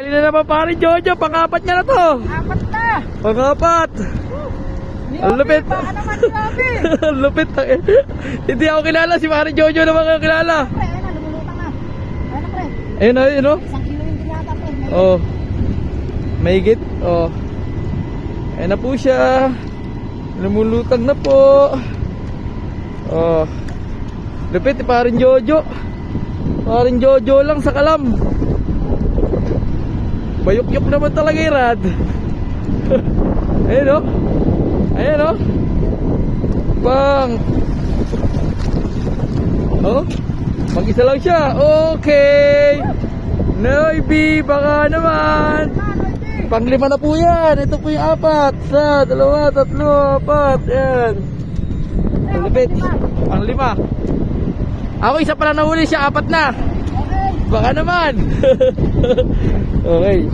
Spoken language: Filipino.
Huli na naman pare Jojo, pang-apat niya na to. Apat na. Pang-apat. Ang lupit. Baka naman grabe. Ang lupit. Hindi ako kilala, si pare Jojo naman ako kilala. Pre, ayun na, lumulutang na. Ayun na, pre. Ayun na, ayun o. 1 kilo yung dinata, pre. Oh. Mahigit. Oh. Ayun na po siya. Lumulutang na po. Oh. Lupit, parang Jojo. Parang Jojo lang sa kalam. Bayok-yok naman talaga yung rad. Ayun o. Ayun o. Bang. Oh. Mag-isa lang siya. Okay. Noibi, baka naman. Pang-5 na po yan. Ito po yung 4. 1, 2, 3, 4. Yan. Malapit. Pang-5. Ako isa pala nahuli siya, 4 na. Okay. Baka naman. Okay.